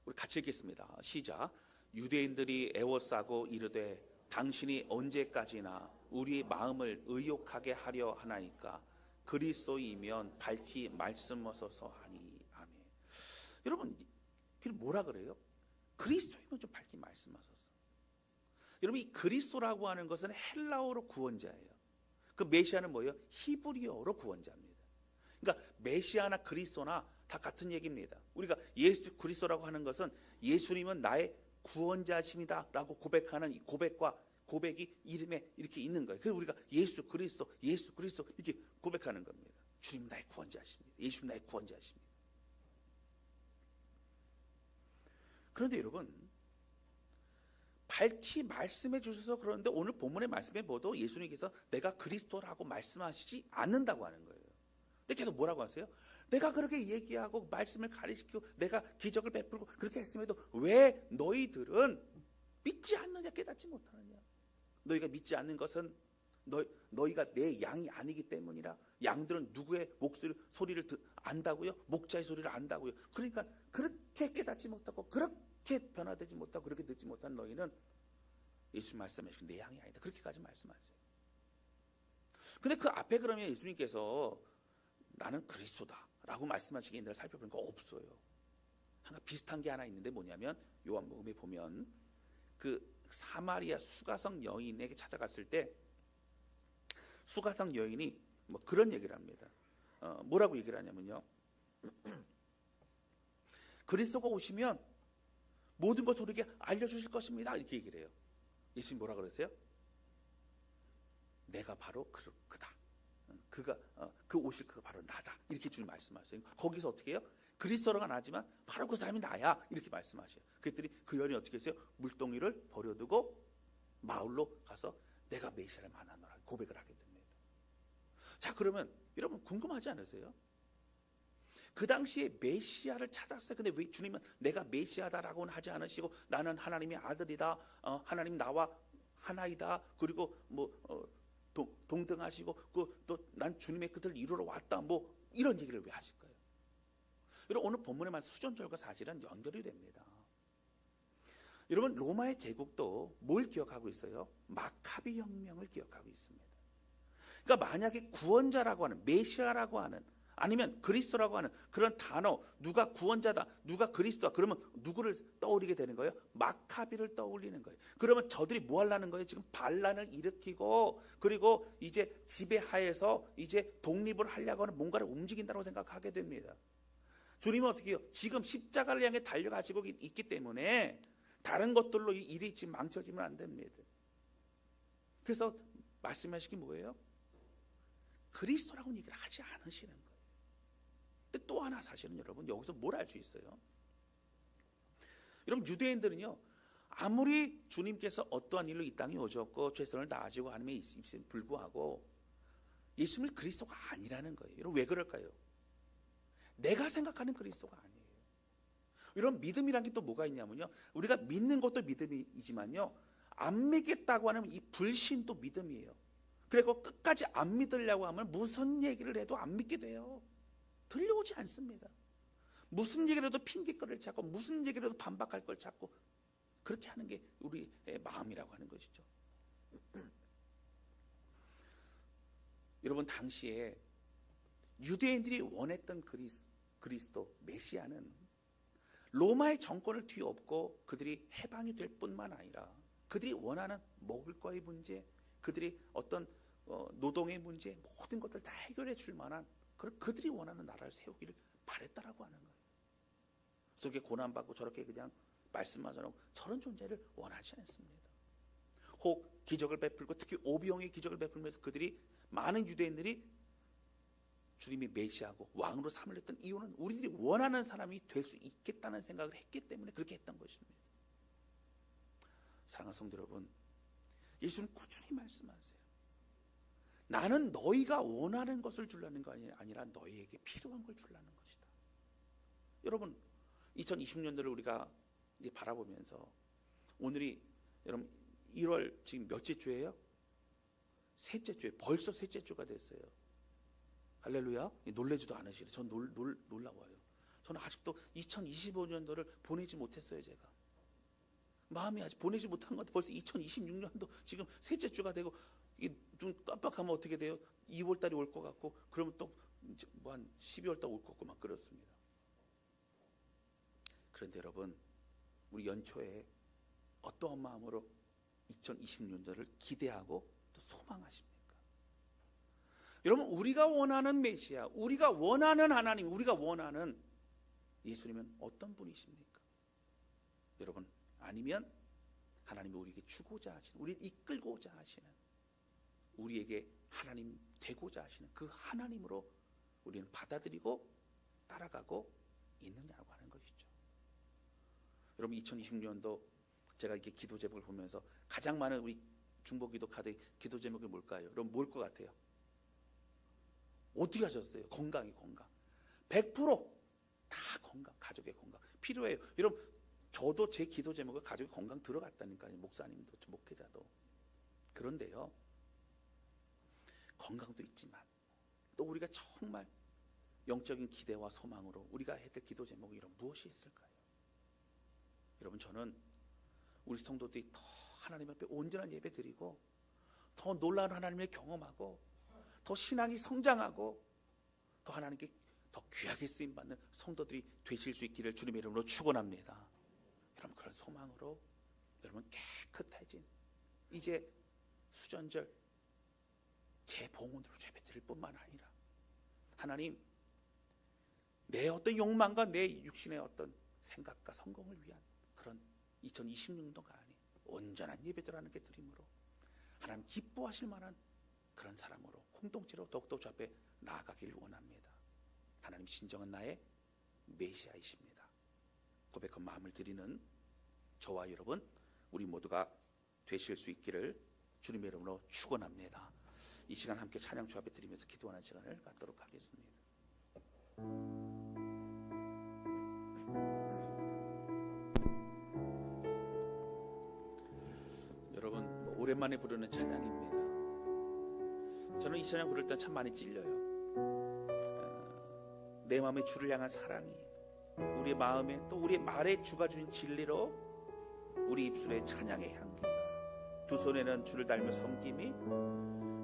우리 같이 읽겠습니다. 시작. 유대인들이 애워싸고 이르되 당신이 언제까지나 우리 마음을 의욕하게 하려 하나이까? 그리스도이면 밝히 말씀하소서 하니. 아멘. 여러분, 뭐라 그래요? 그리스도이면 좀 밝히 말씀하소서. 여러분, 이 그리스도라고 하는 것은 헬라어로 구원자예요. 그 메시아는 뭐예요? 히브리어로 구원자입니다. 그러니까 메시아나 그리스도나 다 같은 얘기입니다. 우리가 예수 그리스도라고 하는 것은 예수님은 나의 구원자십니다 라고 고백하는 이 고백이 이름에 이렇게 있는 거예요. 그래서 우리가 예수 그리스도 이렇게 고백하는 겁니다. 주님 나의 구원자십니다. 예수님 나의 구원자십니다. 그런데 여러분, 밝히 말씀해 주셔서 그러는데 오늘 본문의 말씀에 보도 예수님께서 내가 그리스도라고 말씀하시지 않는다고 하는 거예요. 근데 계속 뭐라고 하세요? 내가 그렇게 얘기하고 말씀을 가르치고 내가 기적을 베풀고 그렇게 했음에도 왜 너희들은 믿지 않느냐, 깨닫지 못하느냐. 너희가 믿지 않는 것은 너희가 내 양이 아니기 때문이라. 양들은 누구의 소리를 안다고요? 목자의 소리를 안다고요. 그러니까 그렇게 깨닫지 못하고 그렇게 변화되지 못하고 그렇게 듣지 못한 너희는 예수님 말씀하시고 내 양이 아니다, 그렇게까지 말씀하세요. 근데 그 앞에 그러면 예수님께서 나는 그리스도다 라고 말씀하시기 옛날에 살펴보니까 없어요. 하나 비슷한 게 하나 있는데 뭐냐면 요한복음에 보면 그 사마리아 수가성 여인에게 찾아갔을 때 수가성 여인이 뭐 그런 얘기를 합니다. 뭐라고 얘기를 하냐면요, 그리스도가 오시면 모든 것을 우리에게 알려주실 것입니다, 이렇게 얘기를 해요. 예수님 뭐라 그러세요? 내가 바로 그다. 그 오실 그가 바로 나다, 이렇게 주님 말씀하세요. 거기서 어떻게 해요? 그리스도라고는 하지만 바로 그 사람이 나야, 이렇게 말씀하셔요. 그랬더니 그 여인이 어떻게 했어요? 물동이를 버려두고 마을로 가서 내가 메시아를 만나노라 고백을 하게 됩니다. 자, 그러면 여러분 궁금하지 않으세요? 그 당시에 메시아를 찾았어요. 근데 왜 주님은 내가 메시아다라고는 하지 않으시고 나는 하나님의 아들이다, 하나님 나와 하나이다, 그리고 동등하시고 또 난 주님의 뜻을 이루러 왔다, 뭐 이런 얘기를 왜 하실까요? 여러분, 오늘 본문의 말씀 수전절과 사실은 연결이 됩니다. 여러분, 로마의 제국도 뭘 기억하고 있어요? 마카비 혁명을 기억하고 있습니다. 그러니까 만약에 구원자라고 하는, 메시아라고 하는, 아니면 그리스도라고 하는 그런 단어, 누가 구원자다, 누가 그리스도다, 그러면 누구를 떠올리게 되는 거예요? 마카비를 떠올리는 거예요. 그러면 저들이 뭐 하려는 거예요? 지금 반란을 일으키고 그리고 이제 지배하에서 이제 독립을 하려고 하는 뭔가를 움직인다고 생각하게 됩니다. 주님은 어떻게 해요? 지금 십자가를 향해 달려가시고 있기 때문에 다른 것들로 이 일이 지금 망쳐지면 안 됩니다. 그래서 말씀하시기 뭐예요? 그리스도라고는 얘기를 하지 않으시는 거예요. 근데 또 하나 사실은 여러분 여기서 뭘 알 수 있어요? 여러분, 유대인들은요, 아무리 주님께서 어떠한 일로 이 땅에 오셨고 최선을 다하시고 하나님의 있음에 불구하고 예수님을 그리스도가 아니라는 거예요. 여러분, 왜 그럴까요? 내가 생각하는 그리스도가 아니에요. 이런 믿음이란 게 또 뭐가 있냐면요, 우리가 믿는 것도 믿음이지만요, 안 믿겠다고 하는 이 불신도 믿음이에요. 그리고 끝까지 안 믿으려고 하면 무슨 얘기를 해도 안 믿게 돼요. 들려오지 않습니다. 무슨 얘기를 해도 핑계거리를 찾고 무슨 얘기를 해도 반박할 걸 찾고 그렇게 하는 게 우리의 마음이라고 하는 것이죠. 여러분, 당시에 유대인들이 원했던 그리스도 메시아는 로마의 정권을 뒤엎고 그들이 해방이 될 뿐만 아니라 그들이 원하는 먹을 거의 문제, 그들이 어떤 노동의 문제, 모든 것들 다 해결해 줄 만한 그들이 원하는 나라를 세우기를 바랬다라고 하는 거예요. 저게 고난받고 저렇게 그냥 말씀만 전하고 저런 존재를 원하지 않습니다. 혹 기적을 베풀고 특히 오병이의 기적을 베풀면서 그들이, 많은 유대인들이 주님이 메시아고 왕으로 삼을 했던 이유는 우리들이 원하는 사람이 될 수 있겠다는 생각을 했기 때문에 그렇게 했던 것입니다. 사랑하는 성도 여러분, 예수는 꾸준히 말씀하세요. 나는 너희가 원하는 것을 주려는 거 아니라 너희에게 필요한 걸 주려는 것이다. 여러분, 2020년도를 우리가 이제 바라보면서 오늘이 여러분 1월 지금 몇째 주예요? 셋째 주에, 벌써 셋째 주가 됐어요. 할렐루야. 놀라지도 않으시래. 전 놀라워요. 저는 아직도 2025년도를 보내지 못했어요. 제가 마음이 아직 보내지 못한 것 같아요. 벌써 2026년도 지금 셋째 주가 되고, 이게 눈 깜빡하면 어떻게 돼요? 2월 달이 올 것 같고, 그러면 또 뭐 한 12월 달 올 것 같고 막 그렇습니다. 그런데 여러분, 우리 연초에 어떠한 마음으로 2026년도를 기대하고 또 소망하십니까? 여러분, 우리가 원하는 메시아, 우리가 원하는 하나님, 우리가 원하는 예수님은 어떤 분이십니까? 여러분, 아니면 하나님이 우리에게 주고자 하시는, 우리를 이끌고자 하시는, 우리에게 하나님 되고자 하시는 그 하나님으로 우리는 받아들이고 따라가고 있느냐고 하는 것이죠. 여러분 2020년도 제가 이렇게 기도 제목을 보면서 가장 많은 우리 중보기도 카드 기도 제목이 뭘까요? 여러분 뭘 것 같아요? 어떻게 하셨어요? 건강 100%다 건강, 가족의 건강 필요해요. 여러분 저도 제 기도 제목에 가족의 건강 들어갔다니까요. 목사님도 목회자도. 그런데요, 건강도 있지만 또 우리가 정말 영적인 기대와 소망으로 우리가 해야 될 기도 제목이 이런 무엇이 있을까요? 여러분 저는 우리 성도들이 더 하나님 앞에 온전한 예배 드리고 더 놀라운 하나님을 경험하고 더 신앙이 성장하고 더 하나님께 더 귀하게 쓰임받는 성도들이 되실 수 있기를 주님의 이름으로 축원합니다. 여러분 그런 소망으로 여러분 깨끗해진 이제 수전절 재봉헌으로 예배 드릴 뿐만 아니라 하나님 내 어떤 욕망과 내 육신의 어떤 생각과 성공을 위한 그런 2026년도가 아닌 온전한 예배드라는 게 드림으로 하나님 기뻐하실 만한 그런 사람으로 공동체로 더욱더 주 앞에 나아가길 원합니다. 하나님 진정한 나의 메시아이십니다. 고백한 마음을 드리는 저와 여러분 우리 모두가 되실 수 있기를 주님의 이름으로 축원합니다. 이 시간 함께 찬양 주 앞에 드리면서 기도하는 시간을 갖도록 하겠습니다. 여러분 오랜만에 부르는 찬양입니다. 저는 이 찬양 부를 때 참 많이 찔려요. 내 마음에 주를 향한 사랑이 우리의 마음에 또 우리의 말에 주가 주신 진리로 우리 입술에 찬양의 향기가 두 손에는 주를 닮은 섬김이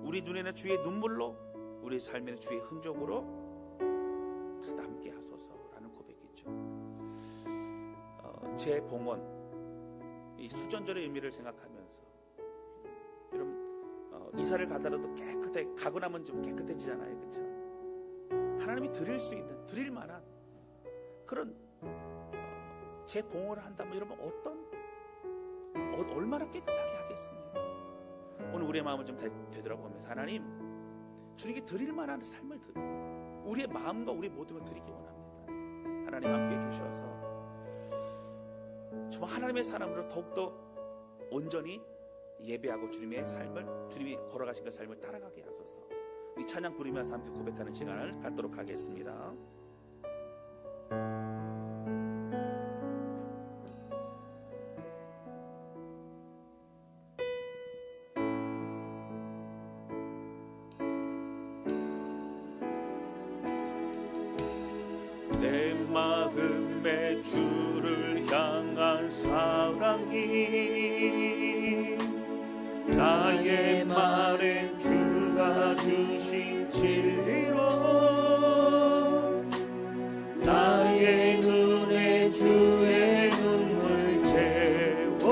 우리 눈에는 주의 눈물로 우리 삶에는 주의 흔적으로 다 남게 하소서라는 고백이죠. 재봉헌 이 수전절의 의미를 생각하면서 여러분 이사를 가더라도 깨끗해 가고 나면 좀 깨끗해지잖아요, 그렇죠? 하나님이 드릴 수 있는 드릴 만한 그런 재봉헌을 한다면 여러분 얼마나 깨끗하게 하겠습니까? 오늘 우리의 마음을 좀 되돌아보면서 하나님 주님께 드릴 만한 삶을 우리의 마음과 우리의 모든 걸 드리기 원합니다. 하나님 함께 해주셔서 정말 하나님의 사람으로 더욱더 온전히 예배하고 주님의 삶을 주님이 걸어가신 그 삶을 따라가게 하소서. 이 찬양 부르면서 함께 고백하는 시간을 갖도록 하겠습니다. 내 마음에 주를 향한 사랑이 나의 말에 주가 주신 진리로 나의 눈에 주의 눈물 채워주소서.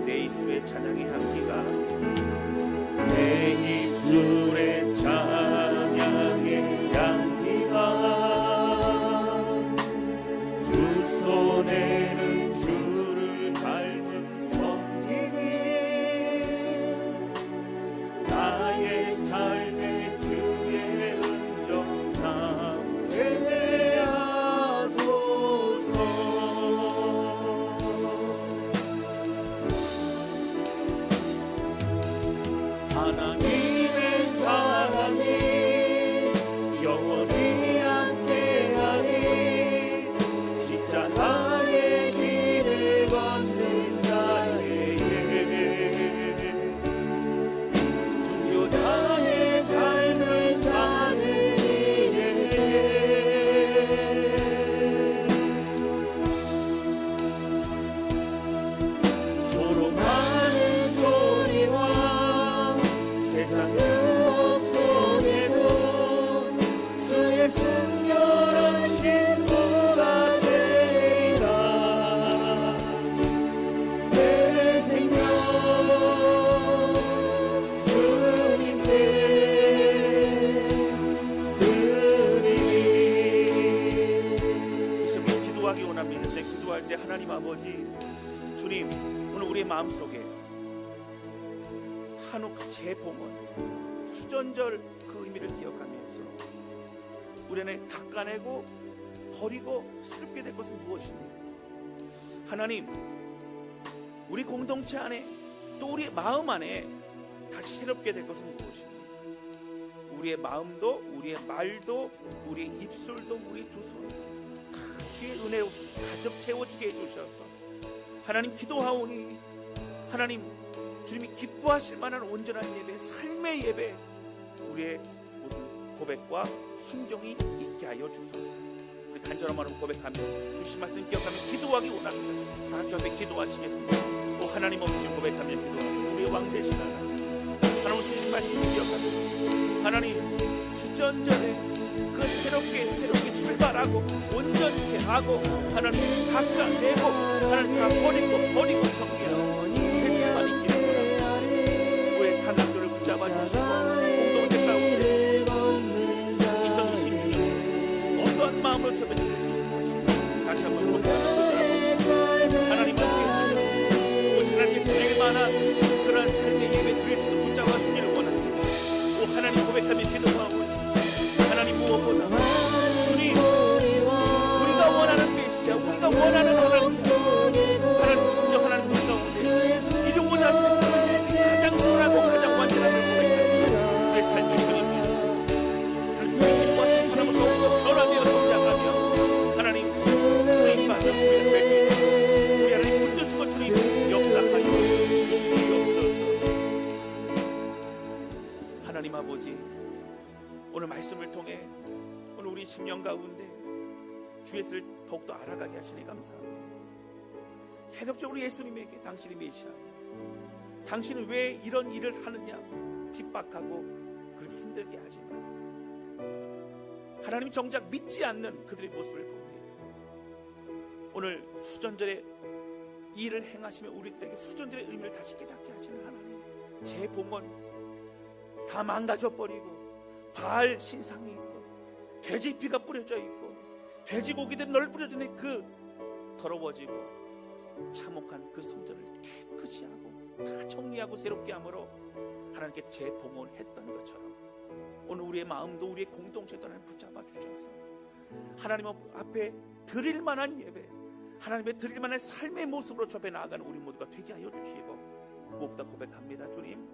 내 입술에 찬양의 향기가 내 입술에 찬양의 향기가 두 손에는 주를 닮은 섬김이 나의 삶에 주의 흔적 남게 하소서. 하나님의 사랑이 영원히 함께하니 십자가의 길을 걷는 자에게 순교자의 삶을 사는 이에게 조롱하는 소리와 세상 유혹 속에도 주의 순결한 신부가 되리라. 내 생명 주님께 드리리. 이 시간 기도하기 원합니다. 제 기도할 때 하나님 아버지 주님 오늘 우리의 마음속에 한옥 재봉헌 수전절 그 의미를 기억하면서 우리 안에 닦아내고 버리고 새롭게 될 것은 무엇입니까? 하나님, 우리 공동체 안에 또 우리의 마음 안에 다시 새롭게 될 것은 무엇입니까? 우리의 마음도, 우리의 말도, 우리의 입술도, 우리 두 손, 다 주의 은혜로 가득 채워지게 해주셔서 하나님 기도하오니 하나님 주님이 기뻐하실 만한 온전한 예배, 삶의 예배, 우리의 모든 고백과 순종이 있게 하여 주소서. 우리 간절한 마음으로 고백하며 주신 말씀 기억하며 기도하기 원합니다. 다 같이 앞에 기도하시겠습니다. 오 하나님 없이 고백하며 기도하며 우리의 왕 되신 하나님 주신 말씀 기억하며 하나님 수전전에 그 새롭게 출발하고 온전케 하고 하나님 닦아내고 하나님 다 버리고 정리하고 새침한 있기를 원합니다. 우리의 타산들을 붙잡아 주시고 공동체 가운데 2026년 어떠한 마음으로 접해주시는지 다시 한번 고백하고 하나님 함께 하나님께 드릴 만한 그러한 삶의 예배 드릴 수도 붙잡아 주기를 원합니다. 오 하나님 고백하며 기도하고 하나님 무엇보다 주님 우리가 원하는 메시아, 우리가 원하는 하나님 순종 하나님 가운데 이루고자 하시는 가장 선하고 가장 완전한 걸 고백합니다. 우리의 삶을 전입니다. 하나님 주의 기뻐하신 사람을 더욱더 변화되어 성장하며 하나님 쓰임받는 우리가 될 수 있는 우리 하나님 붙드시고 주님 역사하여 주시옵소서. 하나님 아버지, 오늘 말씀을 통해 오늘 우리 심령 가운데 주의 뜻을 더욱더 알아가게 하시니 감사합니다. 계속적으로 예수님에게 당신이 메시아, 당신은 왜 이런 일을 하느냐 핍박하고 그렇게 힘들게 하지만 하나님이 정작 믿지 않는 그들의 모습을 봅니다. 오늘 수전절에 이 일을 행하시며 우리들에게 수전절의 의미를 다시 깨닫게 하시는 하나님, 제 봉헌 다 망가져버리고 바알 신상이 있고 돼지 피가 뿌려져 있고 돼지고기들 널브러져 있는 그 더러워지고 참혹한 그 성전을 깨끗이 하고 다 정리하고 새롭게 함으로 하나님께 재봉헌했던 것처럼 오늘 우리의 마음도 우리의 공동체도 하나님 붙잡아 주셔서 하나님 앞에 드릴 만한 예배, 하나님의 드릴 만한 삶의 모습으로 접해 나아가는 우리 모두가 되게 하여 주시고 무엇보다 고백합니다. 주님,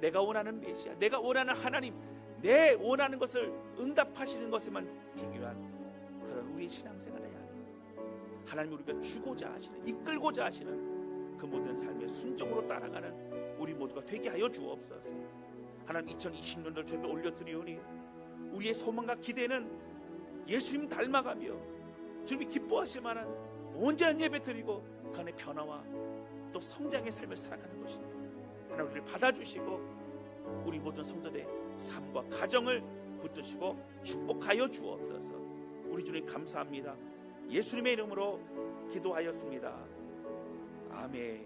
내가 원하는 메시아, 내가 원하는 하나님, 내 원하는 것을 응답하시는 것에만 중요한 그런 우리의 신앙생활이 아니에요. 하나님 우리가 주고자 하시는, 이끌고자 하시는 그 모든 삶의 순종으로 따라가는 우리 모두가 되게 하여 주옵소서. 하나님 2020년도를 주에 올려드리오니 우리의 소망과 기대는 예수님 닮아가며 주님이 기뻐하실 만한 온전한 예배 드리고 그 안에 변화와 또 성장의 삶을 살아가는 것입니다. 하나님 우리를 받아주시고 우리 모든 성도들의 삶과 가정을 붙드시고 축복하여 주옵소서. 우리 주님 감사합니다. 예수님의 이름으로 기도하였습니다. 아멘.